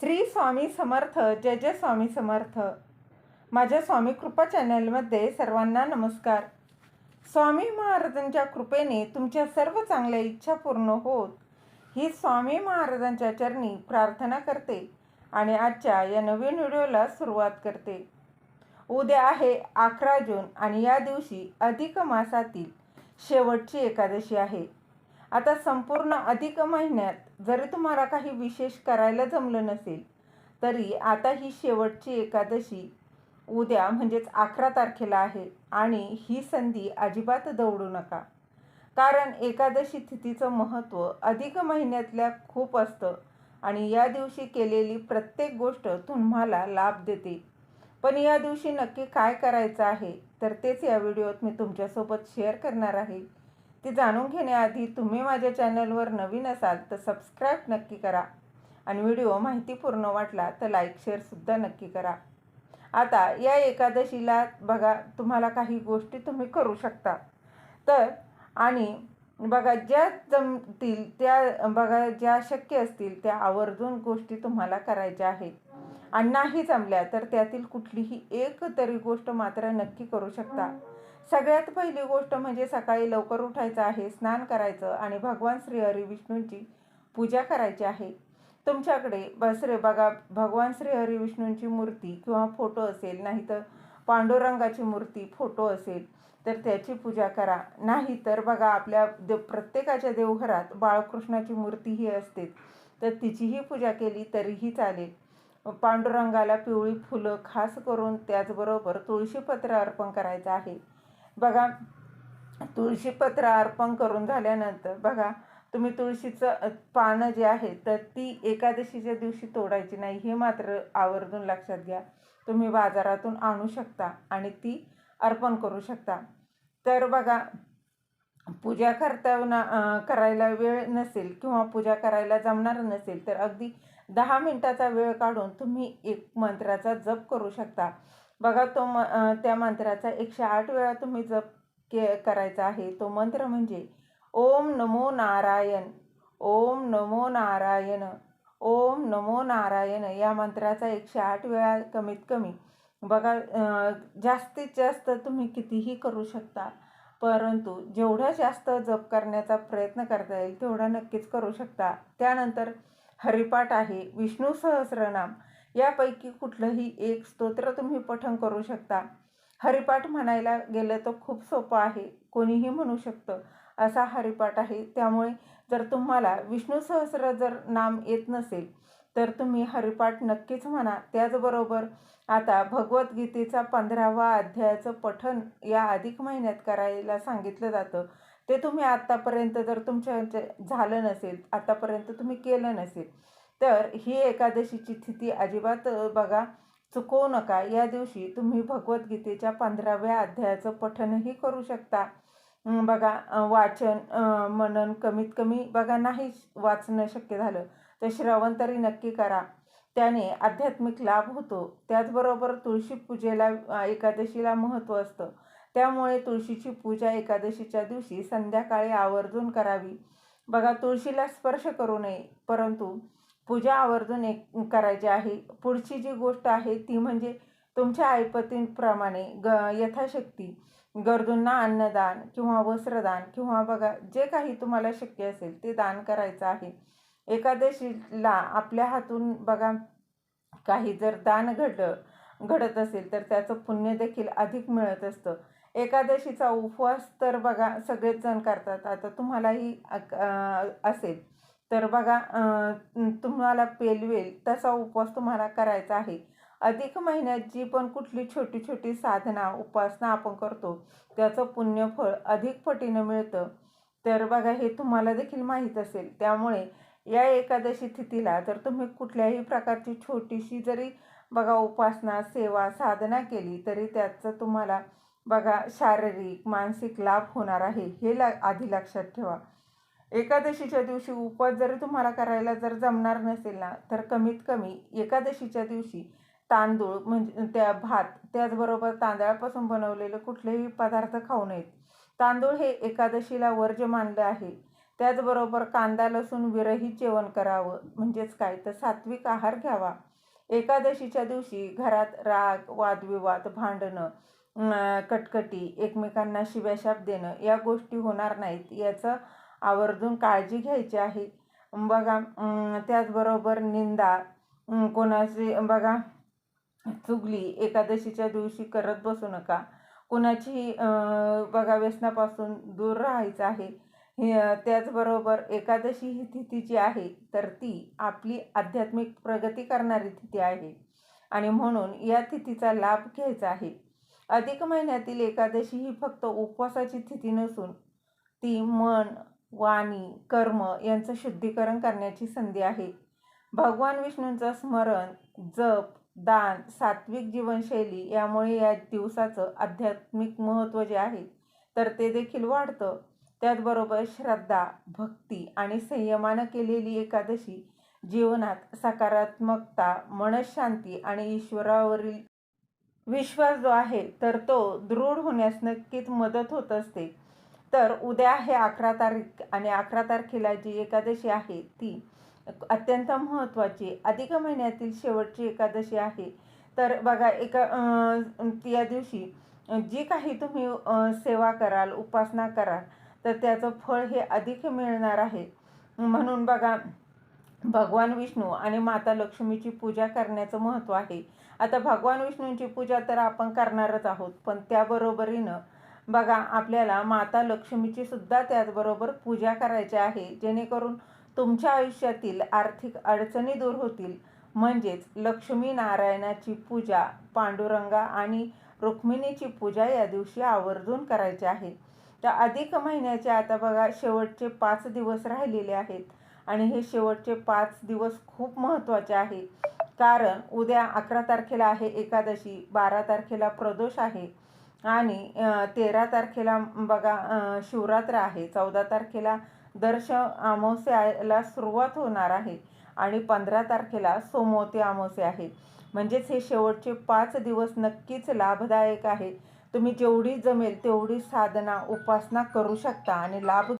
श्री स्वामी समर्थ. जय जय स्वामी समर्थ. माझ्या स्वामी कृपा चॅनलमध्ये सर्वांना नमस्कार. स्वामी महाराजांच्या कृपेने तुमच्या सर्व चांगल्या इच्छा पूर्ण होत ही स्वामी महाराजांच्या चरणी प्रार्थना करते आणि आजच्या या नवीन व्हिडिओला सुरुवात करते. उद्या आहे 11 जून आणि या दिवशी अधिक मासातील शेवटची एकादशी आहे. आता संपूर्ण अधिक महिन्यात जरी तुम्हाला काही विशेष करायला जमलं नसेल तरी आता ही शेवटची एकादशी उद्या म्हणजेच 11 तारखेला आहे आणि ही संधी अजिबात दवडू नका. कारण एकादशी तिथीचं महत्त्व अधिक महिन्यातल्या खूप असतं आणि या दिवशी केलेली प्रत्येक गोष्ट तुम्हाला लाभ देते. पण या दिवशी नक्की काय करायचं आहे तर तेच या व्हिडिओत मी तुमच्यासोबत शेअर करणार आहे. ते जाणून घेण्याआधी तुम्ही माझ्या चॅनलवर नवीन असाल तर सबस्क्राईब नक्की करा आणि व्हिडिओ माहितीपूर्ण वाटला तर लाईक शेअरसुद्धा नक्की करा. आता या एकादशीला बघा तुम्हाला काही गोष्टी तुम्ही करू शकता तर आणि बघा ज्या जमतील त्या बघा ज्या शक्य असतील त्या आवर्जून गोष्टी तुम्हाला करायच्या आहेत आणि नाही जमल्या तर त्यातील कुठलीही एक तरी गोष्ट मात्र नक्की करू शकता. सगळ्यात पहिली गोष्ट म्हणजे सकाळी लवकर उठायचं आहे, स्नान करायचं आणि भगवान श्री हरी विष्णूंची पूजा करायची आहे. तुमच्याकडे बघा भगवान श्री हरी विष्णूंची मूर्ती किंवा फोटो असेल, नाहीतर पांडुरंगाची मूर्ती फोटो असेल तर त्याची पूजा करा. नाही तर बघा आपल्या प्रत्येकाच्या देवघरात बाळकृष्णाची मूर्तीही असते तर तिचीही पूजा केली तरीही चालेल. पांडुरंगाला पिवळी फुलं खास करून त्याचबरोबर तुळशीपत्र अर्पण करायचं आहे. बघा तुळशीपत्र अर्पण करून झाल्यानंतर बघा तुम्ही तुळशीचं पानं जे आहे तर ती एकादशीच्या दिवशी तोडायची नाही हे मात्र आवर्जून लक्षात घ्या. तुम्ही बाजारातून आणू शकता आणि ती अर्पण करू शकता. तर बघा पूजा करायला वेळ नसेल किंवा पूजा करायला जमणार नसेल तर अगदी 10 मिनिटाचा वेळ काढून तुम्ही एक मंत्राचा जप करू शकता. बघा त्या मंत्राचा 108 वेळा तुम्ही जप करायचा आहे. तो मंत्र म्हणजे ओम नमो नारायण, ओम नमो नारायण, ओम नमो नारायण. या मंत्राचा 108 वेळा कमीत कमी बघा जास्तीत जास्त तुम्ही कितीही करू शकता, परंतु जेवढा जास्त जप करण्याचा प्रयत्न करता येईल तेवढा नक्कीच करू शकता. त्यानंतर हरिपाठ आहे, विष्णू सहस्रनाम यापैकी कुठलंही एक स्तोत्र तुम्ही पठण करू शकता. हरिपाठ म्हणायला गेलं तर खूप सोपं आहे, कोणीही म्हणू शकतं असा हरिपाठ आहे. त्यामुळे जर तुम्हाला विष्णू सहस्र जर नाम येत नसेल तर तुम्ही हरिपाठ नक्कीच म्हणा. त्याचबरोबर आता भगवद्गीतेचा 15वा अध्यायाचं पठण या अधिक महिन्यात करायला सांगितलं जातं. ते तुम्ही आत्तापर्यंत जर तुमच्या झालं नसेल, आत्तापर्यंत तुम्ही केलं नसेल तर ही एकादशीची तिथी अजिबात बघा चुकवू नका. या दिवशी तुम्ही भगवद्गीतेच्या 15व्या अध्यायाचं पठणही करू शकता. बघा वाचन मनन कमीत कमी बघा नाही वाचणं शक्य झालं तर श्रवण तरी नक्की करा, त्याने आध्यात्मिक लाभ होतो. त्याचबरोबर तुळशी पूजेला एकादशीला महत्त्व असतं, त्यामुळे तुळशीची पूजा एकादशीच्या दिवशी संध्याकाळी आवर्जून करावी. बघा तुळशीला स्पर्श करू नये परंतु पूजा आवर्जून करायची आहे. पुढची जी गोष्ट आहे ती म्हणजे तुमच्या ऐपतीप्रमाणे यथाशक्ती गरजूंना अन्नदान किंवा वस्त्रदान किंवा बघा जे काही तुम्हाला शक्य असेल ते दान करायचं आहे. एकादशीला आपल्या हातून बघा काही जर दान घडत असेल तर त्याचं पुण्य देखील अधिक मिळत असतं. एकादशीचा उपवास तर बघा सगळेच जण करतात. आता तुम्हालाही असेल तर बघा तुम्हाला पेलवेल तसा उपवास तुम्हाला करायचा आहे. अधिक महिन्यात जी पण कुठली छोटी छोटी साधना उपासना आपण करतो त्याचं पुण्यफळ अधिक पटीनं मिळतं. तर बघा हे तुम्हाला देखील माहीत असेल. त्यामुळे या एकादशी तिथीला जर तुम्ही कुठल्याही प्रकारची छोटीशी जरी बघा उपासना सेवा साधना केली तरी त्याचं तुम्हाला बघा शारीरिक मानसिक लाभ होणार आहे, हे आधी लक्षात ठेवा. एकादशीच्या दिवशी उपवास जरी तुम्हाला करायला जर जमणार नसेल ना तर कमीत कमी एकादशीच्या दिवशी तांदूळ म्हणजे त्या भात त्याचबरोबर तांदळापासून बनवलेले कुठलेही पदार्थ खाऊ नयेत. तांदूळ हे एकादशीला वर्ज्य मानलं आहे. त्याचबरोबर कांदा लसूण विरहित जेवण करावं. म्हणजेच काय तर सात्विक आहार घ्यावा. एकादशीच्या दिवशी घरात राग, वादविवाद, भांडणं, कटकटी, एकमेकांना शिव्याशाप देणं या गोष्टी होणार नाहीत याचं आवर्जून काळजी घ्यायची आहे. बघा त्याचबरोबर निंदा, कोणाची बघा चुगली एकादशीच्या दिवशी करत बसू नका. कुणाची बघा व्यसनापासून दूर राहायचं आहे. त्याचबरोबर एकादशी ही तिथी जी आहे तर ती आपली आध्यात्मिक प्रगती करणारी तिथी आहे आणि म्हणून या तिथीचा लाभ घ्यायचा आहे. अधिक महिन्यातील एकादशी ही फक्त उपवासाची तिथी नसून ती मन, वाणी, कर्म यांचं शुद्धीकरण करण्याची संधी आहे. भगवान विष्णूंचं स्मरण, जप, दान, सात्विक जीवनशैली यामुळे या दिवसाचं आध्यात्मिक महत्त्व जे आहे तर ते देखील वाढतं. त्याचबरोबर श्रद्धा, भक्ती आणि संयमानं केलेली एकादशी जीवनात सकारात्मकता, मनःशांती आणि ईश्वरावरील विश्वास जो आहे तर तो दृढ होण्यास नक्कीच मदत होत असते. तर उद्या आहे 11 तारीख आणि 11 तारखेला जी एकादशी आहे ती अत्यंत महत्त्वाची अधिक महिन्यातील शेवटची एकादशी आहे. तर बघा या दिवशी जी काही तुम्ही सेवा कराल, उपासना कराल तर त्याचं फळ हे अधिक मिळणार आहे. म्हणून बघा भगवान विष्णू आणि माता लक्ष्मीची पूजा करण्याचं महत्त्व आहे. आता भगवान विष्णूंची पूजा तर आपण करणारच आहोत, पण त्याबरोबरीनं बघा आपल्याला माता लक्ष्मीची सुद्धा त्याचबरोबर पूजा करायची आहे, जेणेकरून तुमच्या आयुष्यातील आर्थिक अडचणी दूर होतील. म्हणजेच लक्ष्मी नारायणाची पूजा, पांडुरंगा आणि रुक्मिणीची पूजा या दिवशी आवर्जून करायची आहे. तर अधिक महिन्याचे आता बघा शेवटचे 5 दिवस राहिलेले आहेत आणि हे शेवटचे 5 दिवस खूप महत्त्वाचे आहे. कारण उद्या 11 तारखेला आहे एकादशी, 12 तारखेला प्रदोष आहे आणि 13 तारखेला बघा शिवरात्र आहे, 14 तारखेला दर्श अमावस्येला सुरुवात होणार आहे आणि 15 तारखेला सोमवती अमावस्या आहे. म्हणजेच हे शेवटचे 5 दिवस नक्कीच लाभदायक आहे. तुम्ही जेवढी जमेल तेवढी साधना, उपासना करू शकता आणि लाभ